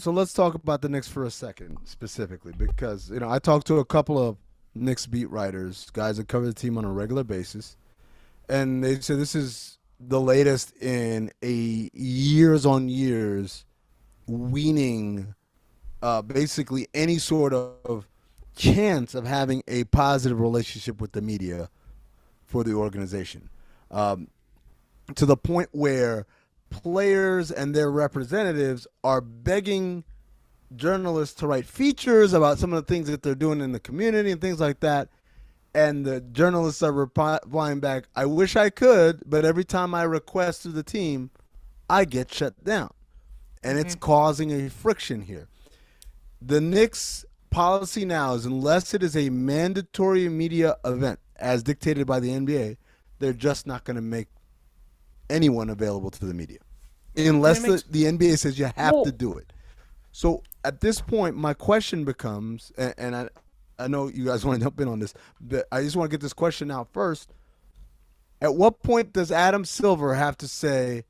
So let's talk about the Knicks for a second, specifically, because I talked to a couple of Knicks beat writers, guys that cover the team on a regular basis, and they said this is the latest in a years on years weaning, basically any sort of chance of having a positive relationship with the media for the organization, um, to the point where players and their representatives are begging journalists to write features about some of the things that they're doing in the community and things like that. And the journalists are replying back, I wish I could, but every time I request to the team, I get shut down. And it's Hmm. causing a friction here. The Knicks policy now is unless it is a mandatory media event as dictated by the NBA, they're just not going to make anyone available to the media And it unless the, makes the NBA says you have to Well, do it. So at this point, my question becomes, and I know you guys want to jump in on this, but I just want to get this question out first. At what point does Adam Silver have to say,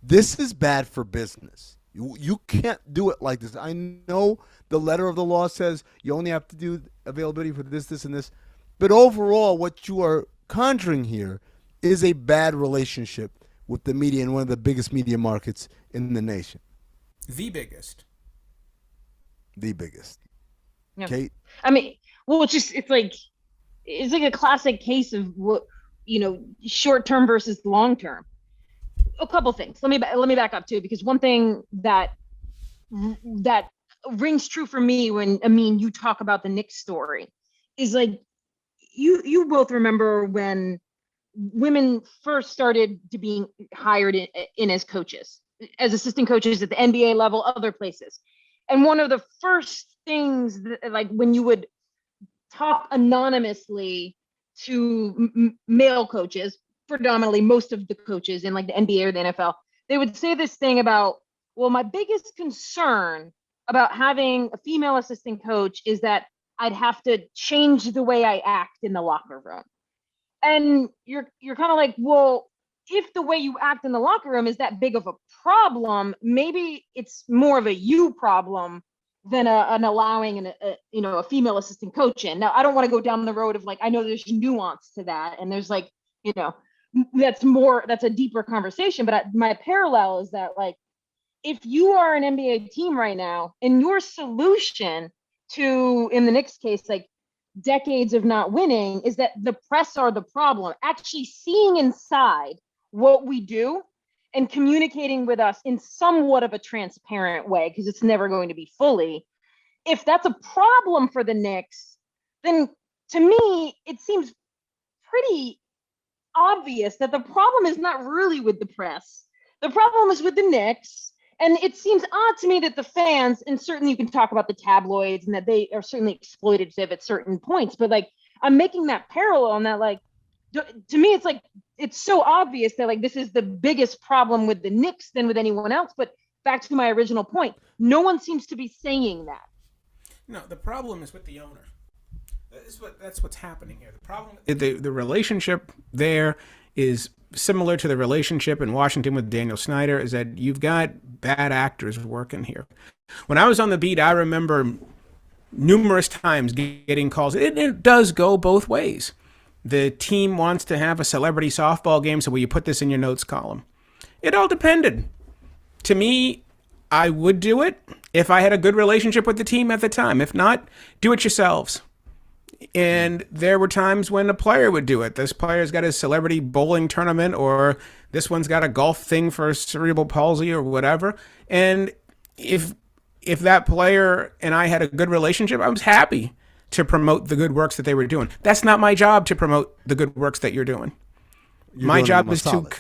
this is bad for business? You can't do it like this. I know the letter of the law says you only have to do availability for this, this, and this. But overall, what you are conjuring here is a bad relationship with the media in one of the biggest media markets in the nation. the biggest. The biggest. yeah. Kate? I mean, well, it's like a classic case of what short term versus long term. A couple things. Let me back up too, because one thing that rings true for me when you talk about the Knicks story is like you both remember when women first started to being hired in as coaches, as assistant coaches at the NBA level, other places. And one of the first things that, like when you would talk anonymously to male coaches, predominantly most of the coaches in like the NBA or the NFL, they would say this thing about, well, my biggest concern about having a female assistant coach is that I'd have to change the way I act in the locker room. And you're kind of like, well, if the way you act in the locker room is that big of a problem, maybe it's more of a you problem than an allowing a female assistant coach in. Now, I don't want to go down the road of like, I know there's nuance to that, and there's like, you know, that's a deeper conversation. But my parallel is that like, if you are an NBA team right now, and your solution to, in the Knicks case, like decades of not winning, is that the press are the problem. Actually seeing inside what we do and communicating with us in somewhat of a transparent way, because it's never going to be fully. If that's a problem for the Knicks, then to me, it seems pretty obvious that the problem is not really with the press. The problem is with the Knicks. And it seems odd to me that the fans, and certainly you can talk about the tabloids and that they are certainly exploitative at certain points, but like I'm making that parallel and that like to me it's like it's so obvious that like this is the biggest problem with the Knicks than with anyone else. But back to my original point, no one seems to be saying that. No, the problem is with the owner. That's what's happening here. The relationship there is similar to the relationship in Washington with Daniel Snyder, is that you've got bad actors working here. When I was on the beat, I remember numerous times getting calls. It does go both ways. The team wants to have a celebrity softball game, so will you put this in your notes column? It all depended. To me, I would do it if I had a good relationship with the team at the time. If not, do it yourselves. And there were times when a player would do it. This player's got a celebrity bowling tournament, or this one's got a golf thing for cerebral palsy or whatever. And if that player and I had a good relationship, I was happy to promote the good works that they were doing. That's not my job to promote the good works that you're doing. You're My doing him job a is to. solid.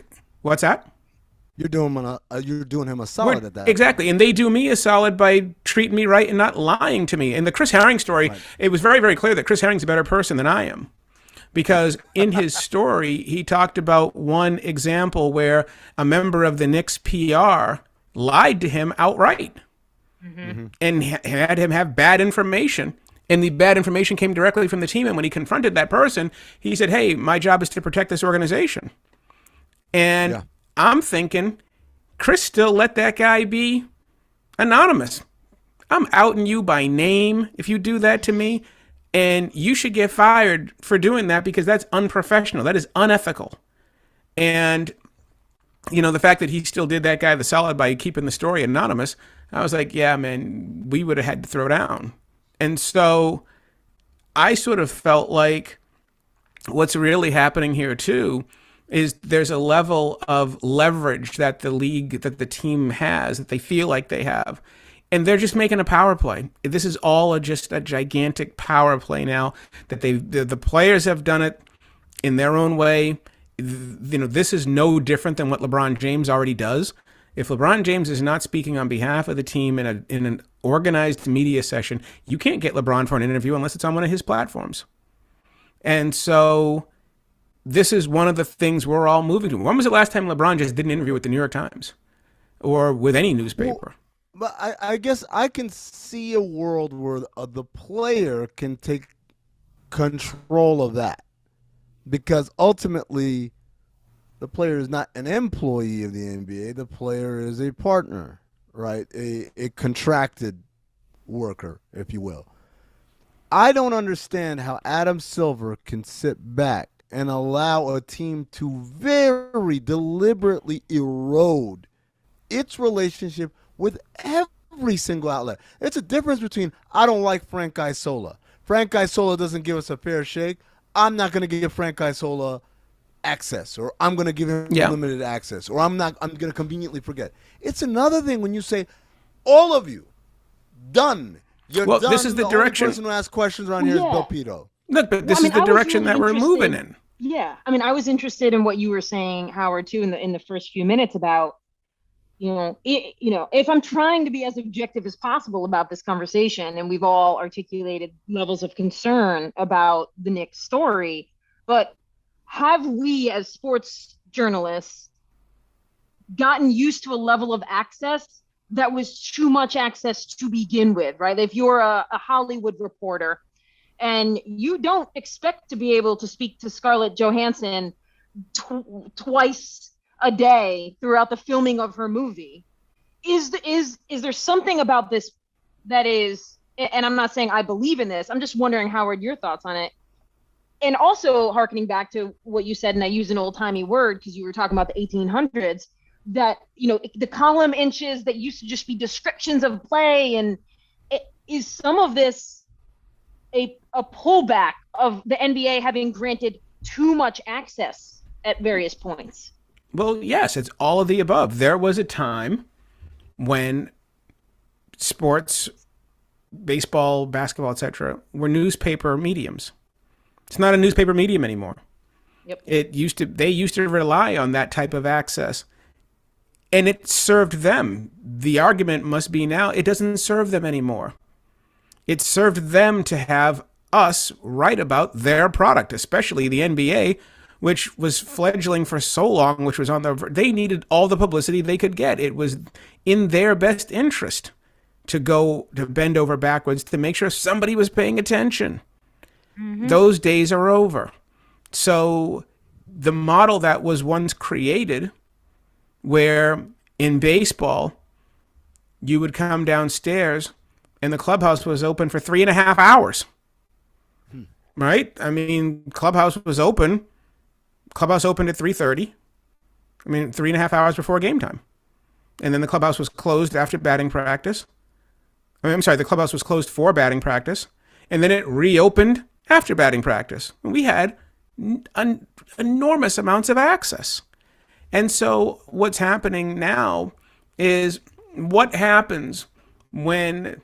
What's that? You're doing him a solid at that. Exactly. And they do me a solid by treating me right and not lying to me. In the Chris Herring story, Right. it was very, very clear that Chris Herring's a better person than I am. Because in his story, he talked about one example where a member of the Knicks PR lied to him outright and had him have bad information. And the bad information came directly from the team. And when he confronted that person, he said, hey, my job is to protect this organization. And I'm thinking, Chris still let that guy be anonymous. I'm outing you by name if you do that to me. And you should get fired for doing that because that's unprofessional. That is unethical. And, the fact that he still did that guy the solid by keeping the story anonymous, I was like, yeah, man, we would have had to throw down. And so I sort of felt like what's really happening here, too, is there's a level of leverage that the league, that the team has, that they feel like they have. And they're just making a power play. This is all just a gigantic power play now that the players have done it in their own way. This is no different than what LeBron James already does. If LeBron James is not speaking on behalf of the team in an organized media session, you can't get LeBron for an interview unless it's on one of his platforms. And so this is one of the things we're all moving to. When was the last time LeBron just did an interview with the New York Times or with any newspaper? Well, but I guess I can see a world where the player can take control of that, because ultimately the player is not an employee of the NBA. The player is a partner, right? A contracted worker, if you will. I don't understand how Adam Silver can sit back and allow a team to very deliberately erode its relationship with every single outlet. It's a difference between, I don't like Frank Isola. Frank Isola doesn't give us a fair shake. I'm not going to give Frank Isola access, or I'm going to give him limited access, or I'm going to conveniently forget. It's another thing when you say, all of you, done. You're done. This is the direction. Only person who asks questions around here is Bill Pito. Look, but this is the direction that we're moving in. Yeah. I mean, I was interested in what you were saying, Howard, too, in the first few minutes about, if I'm trying to be as objective as possible about this conversation, and we've all articulated levels of concern about the Knicks story, but have we as sports journalists gotten used to a level of access that was too much access to begin with, right? If you're a Hollywood reporter and you don't expect to be able to speak to Scarlett Johansson twice a day throughout the filming of her movie, is there something about this that is, and I'm not saying I believe in this, I'm just wondering, Howard, your thoughts on it. And also hearkening back to what you said, and I use an old-timey word because you were talking about the 1800s, that, the column inches that used to just be descriptions of play, and is some of this a pullback of the NBA having granted too much access at various points? Well, yes, it's all of the above. There was a time when sports, baseball, basketball, etc., were newspaper mediums. It's not a newspaper medium anymore. Yep. They used to rely on that type of access, and it served them. The argument must be now it doesn't serve them anymore. It served them to have us write about their product, especially the NBA, which was fledgling for so long, which was they needed all the publicity they could get. It was in their best interest to bend over backwards to make sure somebody was paying attention. Mm-hmm. Those days are over. So the model that was once created, where in baseball, you would come downstairs and the clubhouse was open for 3.5 hours. Right? I mean, clubhouse opened at 3:30. 3.5 hours before game time. And then the clubhouse was closed after batting practice. The clubhouse was closed for batting practice. And then it reopened after batting practice. We had enormous amounts of access. And so what's happening now is what happens when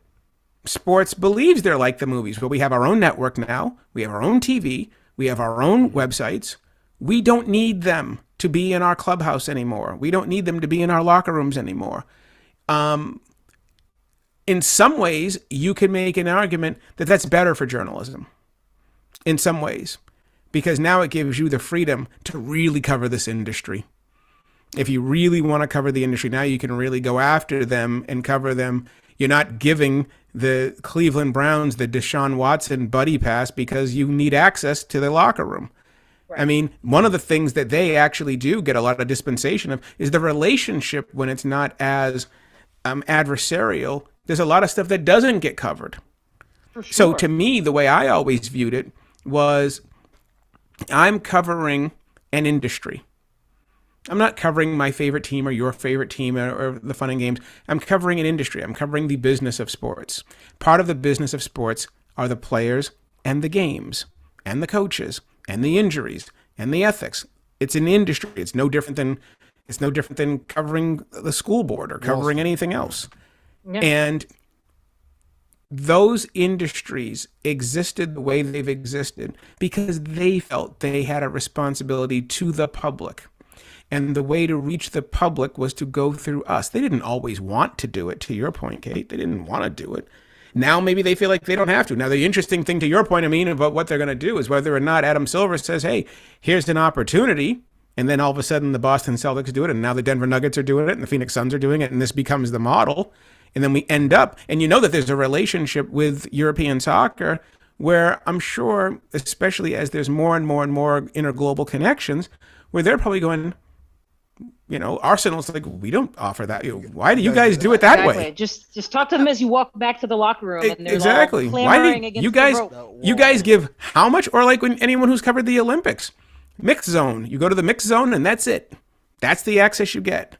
sports believes they're like the movies. Well, we have our own network now. We have our own TV. We have our own websites. We don't need them to be in our clubhouse anymore. We don't need them to be in our locker rooms anymore. In some ways, you can make an argument that that's better for journalism. In some ways, because now it gives you the freedom to really cover this industry. If you really want to cover the industry, now you can really go after them and cover them. You're not giving the Cleveland Browns the Deshaun Watson buddy pass because you need access to the locker room. Right. One of the things that they actually do get a lot of dispensation of is the relationship when it's not as adversarial. there's a lot of stuff that doesn't get covered. For sure. So to me, the way I always viewed it was I'm covering an industry. I'm not covering my favorite team or your favorite team or the fun and games. I'm covering an industry. I'm covering the business of sports. Part of the business of sports are the players and the games and the coaches and the injuries and the ethics. It's an industry. It's no different than covering the school board or covering anything else. Yeah. And those industries existed the way they've existed because they felt they had a responsibility to the public. And the way to reach the public was to go through us. They didn't always want to do it, to your point, Kate. They didn't want to do it. Now maybe they feel like they don't have to. Now the interesting thing to your point, I mean, about what they're going to do is whether or not Adam Silver says, hey, here's an opportunity. And then all of a sudden the Boston Celtics do it. And now the Denver Nuggets are doing it and the Phoenix Suns are doing it. And this becomes the model. And then we end up, and you know that there's a relationship with European soccer where I'm sure, especially as there's more and more and more interglobal connections, where they're probably going, you know, Arsenal's like, we don't offer that. Why do you guys do it that way? Just talk to them as you walk back to the locker room. And Exactly. All Why clamoring do against you the guys? rope. You guys give how much? Or like when anyone who's covered the Olympics, mixed zone. You go to the mixed zone and that's it. That's the access you get.